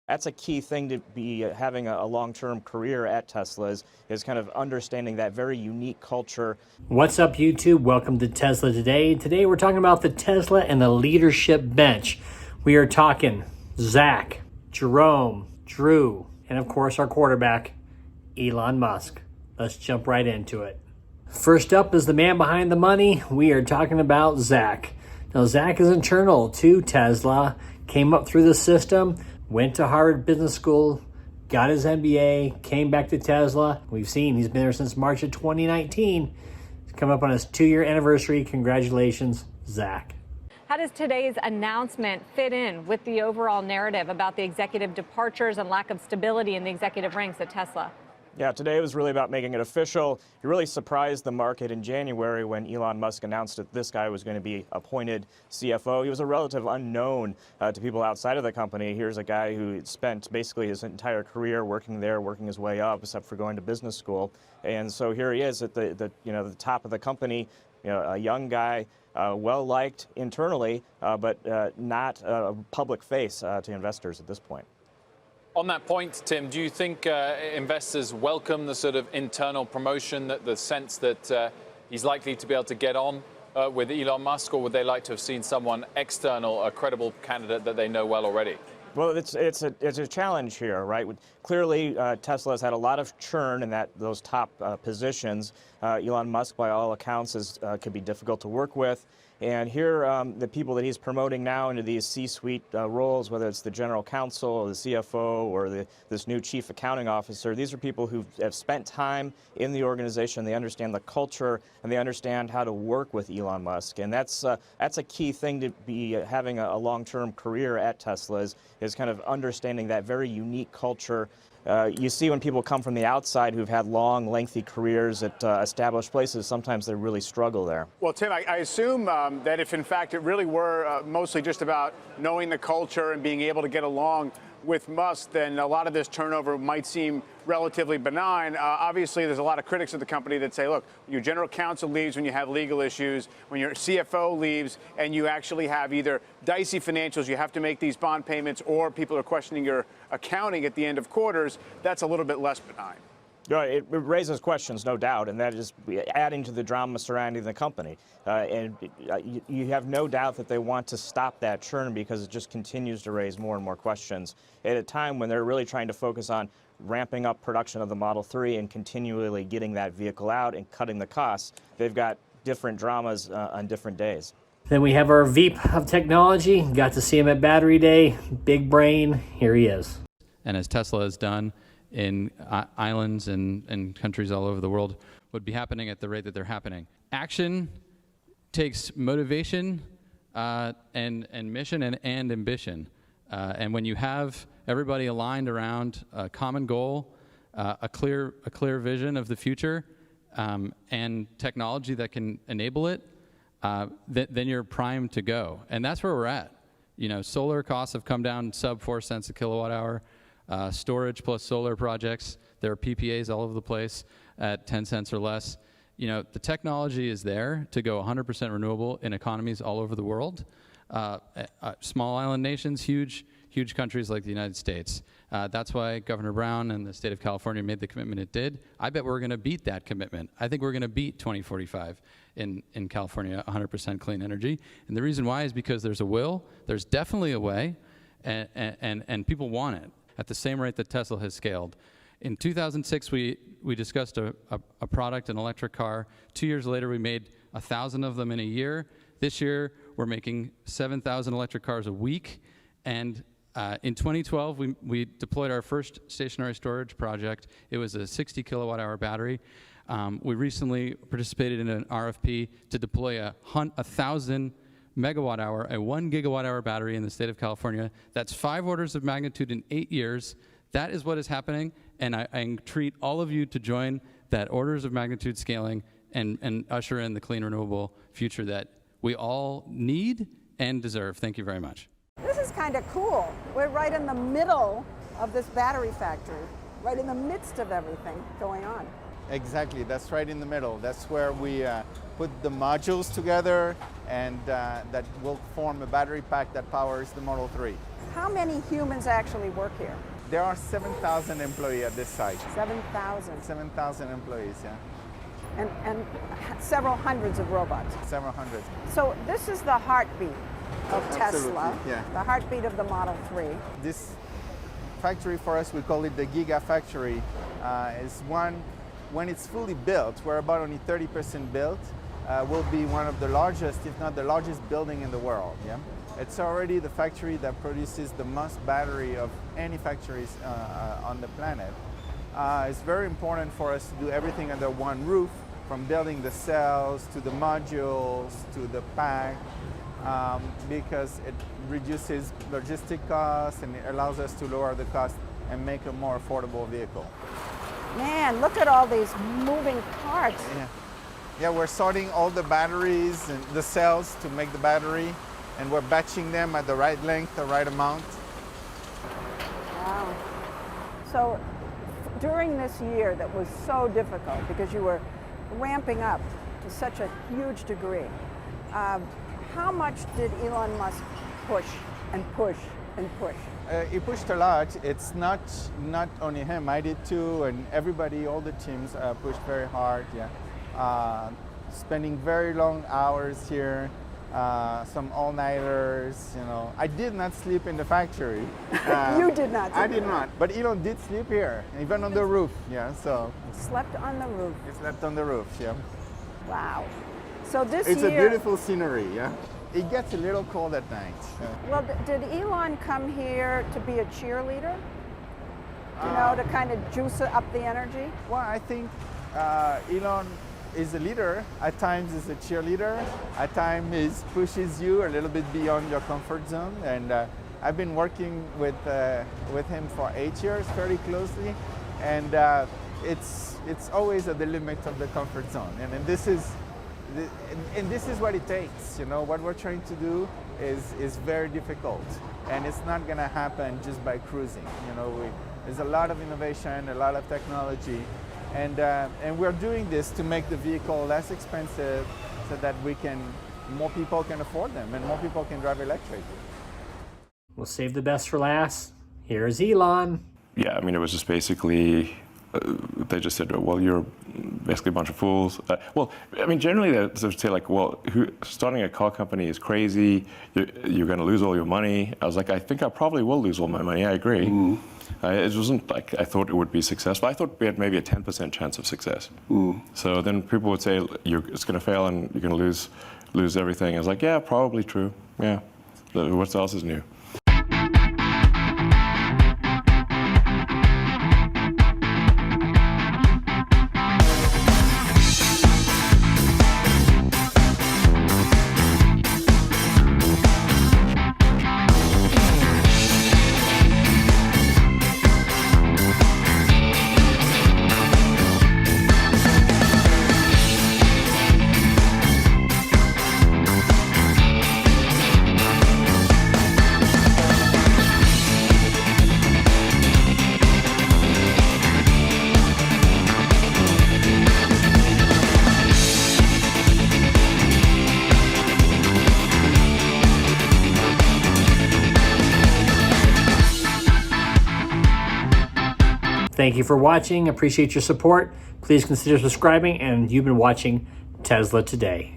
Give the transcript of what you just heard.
That's a key thing to be having a long-term career at Tesla is kind of understanding that very unique culture. What's up, YouTube? Welcome to Tesla Today. Today we're talking about the Tesla and the leadership bench. We are talking Zach, Jerome, Drew, and of course our quarterback, Elon Musk. Let's jump right into it. First up is the man behind the money. We are talking about Zach. Now, Zach is internal to Tesla, came up through the system, went to Harvard Business School, got his MBA, came back to Tesla. We've seen he's been there since March of 2019. He's come up on his 2-year anniversary. Congratulations, Zach. How does today's announcement fit in with the overall narrative about the executive departures and lack of stability in the executive ranks at Tesla? Yeah, today was really about making it official. He really surprised the market in January when Elon Musk announced that this guy was going to be appointed CFO. He was a relative unknown to people outside of the company. Here's a guy who spent basically his entire career working there, working his way up, except for going to business school. And so here he is at the top of the company, a young guy, well liked internally, but not a public face to investors at this point. On that point, Tim, do you think investors welcome the sort of internal promotion, the sense that he's likely to be able to get on with Elon Musk, or would they like to have seen someone external, a credible candidate that they know well already? Well, it's a challenge here, right? Clearly, Tesla has had a lot of churn in those top positions. Elon Musk, by all accounts, could be difficult to work with. And here, the people that he's promoting now into these C-suite roles, whether it's the general counsel or the CFO or this new chief accounting officer, these are people who have spent time in the organization. They understand the culture and they understand how to work with Elon Musk. And that's a key thing to be having a long-term career at Tesla is kind of understanding that very unique culture. You see when people come from the outside who've had long, lengthy careers at established places, sometimes they really struggle there. Well, Tim, I assume that if in fact it really were mostly just about knowing the culture and being able to get along with Musk, then a lot of this turnover might seem relatively benign. Obviously, there's a lot of critics of the company that say, look, your general counsel leaves when you have legal issues, when your CFO leaves and you actually have either dicey financials, you have to make these bond payments, or people are questioning your accounting at the end of quarters, that's a little bit less benign. It raises questions, no doubt, and that is adding to the drama surrounding the company. And you have no doubt that they want to stop that churn because it just continues to raise more and more questions at a time when they're really trying to focus on ramping up production of the Model 3 and continually getting that vehicle out and cutting the costs. They've got different dramas on different days. Then we have our VP of technology. Got to see him at Battery Day. Big brain. Here he is. And as Tesla has done in islands and countries all over the world, would be happening at the rate that they're happening. Action takes motivation and mission and ambition. And when you have everybody aligned around a common goal, a clear vision of the future, and technology that can enable it, then you're primed to go. And that's where we're at. Solar costs have come down sub 4 cents a kilowatt hour. Storage plus solar projects, there are PPAs all over the place at 10 cents or less. The technology is there to go 100% renewable in economies all over the world. Small island nations, huge countries like the United States. That's why Governor Brown and the state of California made the commitment it did. I bet we're going to beat that commitment. I think we're going to beat 2045 in California, 100% clean energy. And the reason why is because there's a will, there's definitely a way, and people want it at the same rate that Tesla has scaled. In 2006, we discussed a product, an electric car. 2 years later, we made 1,000 of them in a year. This year, we're making 7,000 electric cars a week. And in 2012, we deployed our first stationary storage project. It was a 60 kilowatt hour battery. We recently participated in an RFP to deploy a 1,000 megawatt hour, a 1 gigawatt hour battery in the state of California. That's 5 orders of magnitude in 8 years. That is what is happening, and I entreat all of you to join that orders of magnitude scaling and usher in the clean, renewable future that we all need and deserve. Thank you very much. This is kind of cool. We're right in the middle of this battery factory, right in the midst of everything going on. Exactly, that's right in the middle. That's where we put the modules together, and that will form a battery pack that powers the Model 3. How many humans actually work here? There are 7,000 employees at this site. 7,000. 7,000 employees, yeah. And several hundreds of robots. Several hundred. So this is the heartbeat of Absolutely, Tesla, yeah. the heartbeat of the Model 3. This factory for us, we call it the Gigafactory, is one, when it's fully built, we're about only 30% built, will be one of the largest, if not the largest building in the world. Yeah? It's already the factory that produces the most battery of any factories on the planet. It's very important for us to do everything under one roof, from building the cells to the modules to the pack, because it reduces logistic costs and it allows us to lower the cost and make a more affordable vehicle. Man, look at all these moving parts. Yeah, we're sorting all the batteries and the cells to make the battery, and we're batching them at the right length, the right amount. Wow. So during this year that was so difficult because you were ramping up to such a huge degree, how much did Elon Musk push and push and push? He pushed a lot. It's not only him. I did too, and everybody, all the teams pushed very hard. Yeah, spending very long hours here, some all-nighters. You know, I did not sleep in the factory. You did not. I did not. But Elon did sleep here, even on the roof. Yeah, so Slept on the roof. he slept on the roof. Yeah, Wow. So this it's year. a beautiful scenery. Yeah, it gets a little cold at night. Well, did Elon come here to be a cheerleader? You know, to kind of juice up the energy? Well, I think Elon is a leader. At times is a cheerleader. At times he pushes you a little bit beyond your comfort zone. And I've been working with him for 8 years, very closely. And it's always at the limit of the comfort zone. And this is what it takes. You know, what we're trying to do is very difficult, and it's not going to happen just by cruising. You know, there's a lot of innovation, a lot of technology, and we're doing this to make the vehicle less expensive, so that more people can afford them, and more people can drive electric. We'll save the best for last. Here's Elon. Yeah, I mean, it was just basically, they just said, well, you're basically a bunch of fools. Well, I mean, generally they sort of say like, well, starting a car company is crazy. You're going to lose all your money. I was like, I think I probably will lose all my money. I agree. Mm. It wasn't like I thought it would be successful. I thought we had maybe a 10% chance of success. Mm. So then people would say, it's going to fail and you're going to lose everything. I was like, yeah, probably true. Yeah. What else is new? Thank you for watching. Appreciate your support. Please consider subscribing, and you've been watching Tesla Today.